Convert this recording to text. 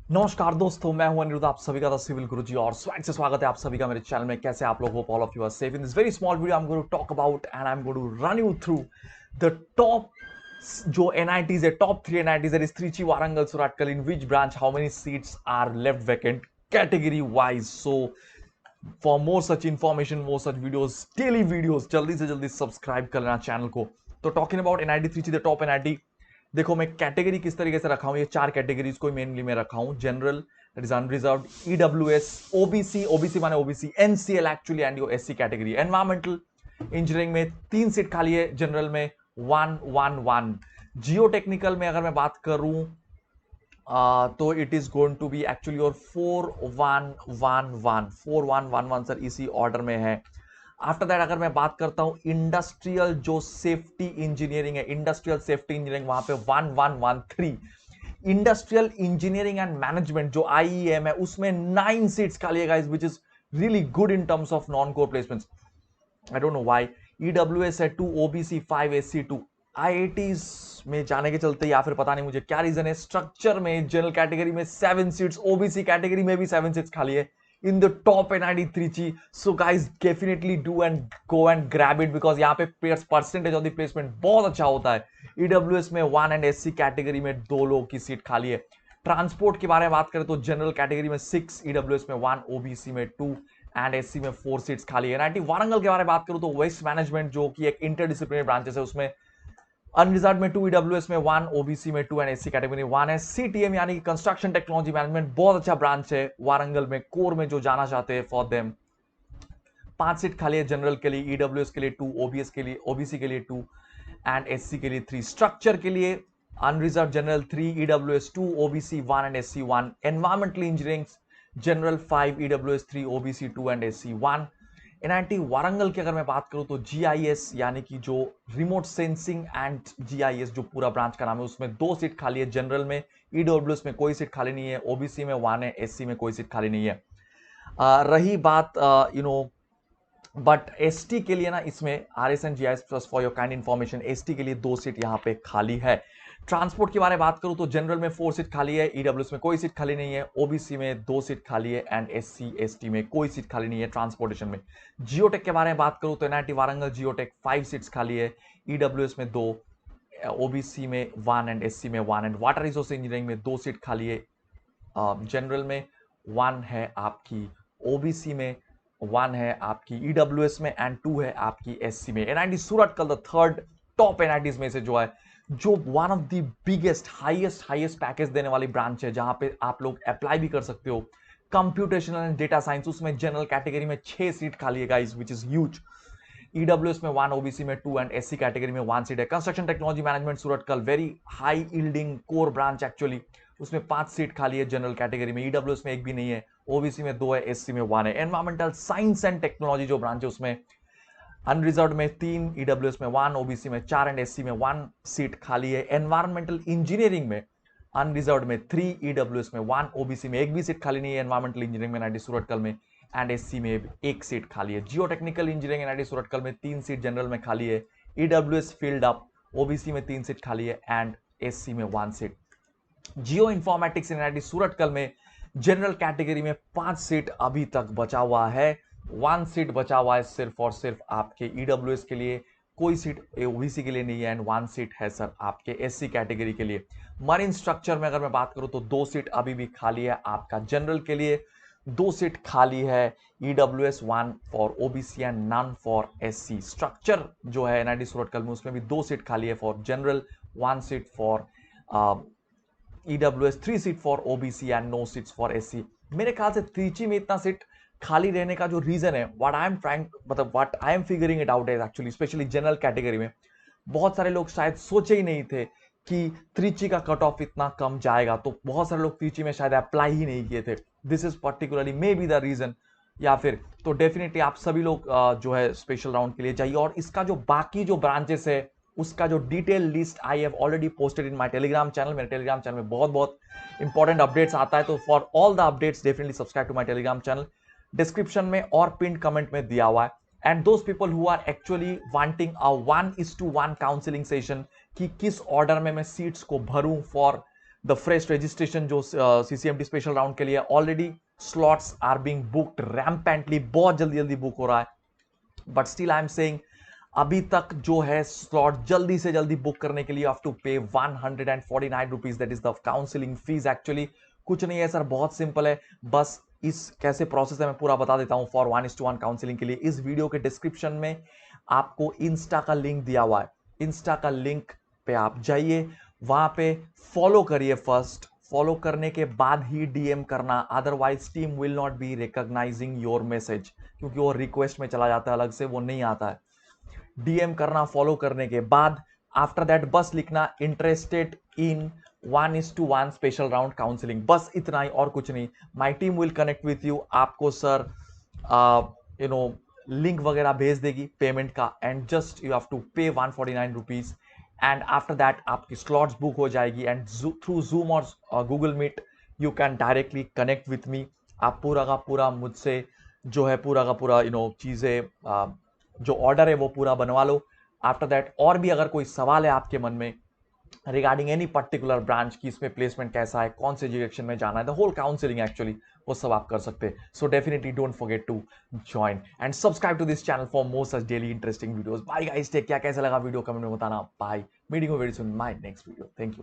नमस्कार दोस्तों, मैं हूं अनिरुद्ध, आप सभी का द सिविल गुरुजी और स्वैग से स्वागत है आप सभी का मेरे चैनल में। कैसे आप लोग? Hope all of you are safe. In this very small video I am going to talk about and I am going to run you through the top जो एनआईटीज है, top 3 NITs that is Trichy, Warangal, Surathkal, in which branch how many seats are left vacant category wise. So for more such information, more such videos, daily videos, जल्दी से जल्दी subscribe कर लेना channel को। तो talking about NIT Trichy, the top NIT, देखो मैं category किस तरीके से रखा हूं, ये 4 कैटेगरीज को मेनली मैं रखा हूं। General, that is unreserved, EWS, OBC, OBC माने OBC, NCL actually, and your SC category. Environmental engineering में 3 सीट खाली है, जनरल में 111। जियो टेक्निकल में अगर मैं बात करूं तो it is going to be actually और 4111 सर, इसी ऑर्डर में है। आफ्टर दैट अगर मैं बात करता हूं इंडस्ट्रियल जो सेफ्टी इंजीनियरिंग है, इंडस्ट्रियल सेफ्टी इंजीनियरिंग, वहां पे 1113। इंडस्ट्रियल इंजीनियरिंग एंड मैनेजमेंट जो आईईएम है, उसमें 9 सीट्स खाली है guys, which is really good in terms of non core placements. I don't know why. EWS है 2, ओबीसी 5, एससी 2। आईआईटीज में जाने के चलते या फिर पता नहीं मुझे क्या रीजन है, स्ट्रक्चर में जनरल कैटेगरी में 7 सीट्स, ओबीसी कैटेगरी में भी 7 सीट्स खाली है in the top NIT Trichy. So guys definitely do and go and grab it, because यहाँ पे परसेंटेज ऑफ द प्लेसमेंट बहुत अच्छा होता है। ईडब्ल्यूएस में 1 एंड एससी कैटेगरी में 2 लोगों की सीट खाली है। ट्रांसपोर्ट के बारे में बात करें तो जनरल कैटेगरी में 6, ईडब्ल्यूएस में 1, ओबीसी में 2 एंड एससी में 4 सीट्स खाली है। एनआईटी वारंगल के बारे में बात करूं तो वेस्ट मैनेजमेंट जो कि एक इंटरडिसिप्लिनरी ब्रांचेस है, उसमें अनरिजर्व में 2, ईडब्ल्यूएस में 1, ओबीसी में 2 एंड एससी कैटेगरी में 1 है। सीटीएम यानी कि कंस्ट्रक्शन टेक्नोलॉजी मैनेजमेंट, बहुत अच्छा ब्रांच है वारंगल में, कोर में जो जाना चाहते हैं फॉर देम। 5 सीट खाली है जनरल के लिए, ईडब्ल्यूएस के लिए 2, ओबीएस के लिए, ओबीसी के लिए 2 एंड एससी के लिए 3। स्ट्रक्चर के लिए unreserved general 3, EWS 2, OBC 1 and SC 1। Environmental engineering general 5, EWS 3, OBC 2 and SC 1। NIT Warangal की अगर मैं बात करूं तो जीआईएस यानी कि जो रिमोट सेंसिंग एंड जीआईएस जो पूरा ब्रांच का नाम है, उसमें 2 सीट खाली है जनरल में, ईडब्ल्यूएस में कोई सीट खाली नहीं है, ओबीसी में 1 है, एससी में कोई सीट खाली नहीं है। रही बात बट एसटी के लिए ना, इसमें R S and G I S plus for your kind information, ST के लिए 2 सीट यहाँ पे खाली है। ट्रांसपोर्ट के बारे में बात करूं तो जनरल में 4 सीट खाली है, ईडब्ल्यूएस में कोई सीट खाली नहीं है, ओबीसी में 2 सीट खाली है एंड एससी एसटी में कोई सीट खाली नहीं है ट्रांसपोर्टेशन में। जियोटेक के बारे में बात करूं तो एनआईटी वारंगल जियोटेक 5 सीट्स खाली है, ईडब्ल्यूएस में 2, ओबीसी में 1 एंड एससी में 1 एंड वाटर रिसोर्स इंजीनियरिंग में 2 सीट खाली है। जनरल में 1 है आपकी, ओबीसी में 1 है आपकी, ईडब्ल्यूएस में एंड 2 है आपकी एससी में। NIT Surathkal the third top NITs में से जो है, जो one of the biggest highest package देने वाली ब्रांच है, जहां पे आप लोग अप्लाई भी कर सकते हो। कंप्यूटेशनल एंड डेटा साइंस, उसमें जनरल कैटेगरी में 6 सीट खाली है guys, which is huge. EWS में 1, ओबीसी में 2 एंड एससी कैटेगरी में 1 सीट है। Construction technology management Surathkal, very high yielding core branch actually, उसमें 5 सीट खाली है जनरल कैटेगरी में, ईडब्ल्यूएस में 1 भी नहीं है, ओबीसी में 2 है, एससी में 1 है। एनवायरमेंटल साइंस एंड टेक्नोलॉजी जो ब्रांच है, उसमें अनरिजर्व में 3, ईडब्ल्यूएस में 1, ओबीसी में 4 एंड एससी में 1 सीट खाली है। एनवायरमेंटल इंजीनियरिंग में अनरिजर्व में 3, ईडब्ल्यूएस में 1, ओबीसी में 1 भी सीट खाली नहीं है एनवायरमेंटल इंजीनियरिंग में एनआईटी सूरतकल में, एंड एससी में 1 सीट खाली है। जियो टेक्निकल इंजीनियरिंग एनआईटी सूरतकल में 3 सीट जनरल में खाली है, ईडब्ल्यूएस फील्ड अप, ओबीसी में 3 सीट खाली है एंड एससी में 1 सीट। जियो इंफॉर्मेटिक्स एनआईटी सूरतकल में जनरल कैटेगरी में 5 सीट अभी तक बचा हुआ है, 1 सीट बचा हुआ है सिर्फ और सिर्फ आपके ईडब्ल्यूएस के लिए, कोई सीट ओबीसी के लिए नहीं है एंड 1 सीट है सर आपके एससी कैटेगरी के लिए। मरीन स्ट्रक्चर में अगर मैं बात करूं तो 2 सीट अभी भी खाली है आपका जनरल के लिए, 2 सीट खाली है EWS, 1 for OBC and none for SC. Structure जो है एनआईटी सूरतकल में, उसमें भी 2 सीट खाली है for general, 1 seat for EWS, 3 seat for OBC and no seats for SC. मेरे ख्याल से त्रिची में इतना सीट खाली रहने का जो रीजन है, what I am figuring it out is actually, specially general category में बहुत सारे लोग शायद सोचे ही नहीं थे कि त्रिची का कट ऑफ इतना कम जाएगा, तो बहुत सारे लोग त्रिची में शायद अप्लाई ही नहीं किए थे। This is particularly maybe the reason, या फिर तो डेफिनेटली आप सभी लोग जो है स्पेशल राउंड के लिए जाइए। और इसका जो बाकी जो ब्रांचेस है, उसका जो detail list I have already posted in my Telegram channel. मेरे टेलीग्राम चैनल में बहुत बहुत इंपॉर्टेंट अपडेट्स आता है, तो for all the updates definitely subscribe to my Telegram channel. Description में और पिन कमेंट में दिया हुआ है। And those people who are actually wanting a 1:1 counselling session कि किस ऑर्डर में मैं सीट्स को भरूं फॉर द फ्रेश रजिस्ट्रेशन जो CCMT स्पेशल राउंड के लिए already slots are being booked rampantly, बहुत जल्दी जल्दी बुक हो रहा है, but still I am saying अभी तक जो है स्लॉट जल्दी से जल्दी बुक करने के लिए you have to pay 149 rupees, that is the counselling fees. Actually कुछ नहीं है सर, बहुत सिंपल है, बस इस कैसे प्रोसेस है मैं पूरा बता देता हूं। फॉर 1:1 काउंसलिंग के लिए इस वीडियो के डिस्क्रिप्शन में आपको इंस्टा का लिंक दिया हुआ है, इंस्टा का लिंक पे आप जाइए, वहां पे फॉलो करिए, फर्स्ट फॉलो करने के बाद ही डीएम करना, otherwise team will not be recognising your message, क्योंकि वो रिक्वेस्ट में चला जाता है अलग से, वो नहीं आता है। डीएम करना फॉलो करने के बाद, आफ्टर दैट बस लिखना interested in 1:1 special round counselling, बस इतना ही और कुछ नहीं। My team will connect with you, आपको सर लिंक वगैरह भेज देगी पेमेंट का, and just you have to pay 149 rupees, and after that आपकी स्लॉट्स बुक हो जाएगी, एंड थ्रू जूम और Google Meet you can directly connect with me. आप पूरा का पूरा मुझसे जो है पूरा का पूरा चीजें जो ऑर्डर है वो पूरा बनवा लो। आफ्टर दैट और भी अगर कोई सवाल है आपके मन में रिगार्डिंग एनी पर्टिकुलर ब्रांच की, इसमें प्लेसमेंट कैसा है, कौन से डायरेक्शन में जाना है, द होल काउंसलिंग एक्चुअली, वो सब आप कर सकते हैं। So definitely don't forget to join and subscribe to this channel for more such daily interesting videos. Bye guys, take care, कैसा लगा वीडियो कमेंट में बताना। Bye, meeting very soon my next video. Thank you.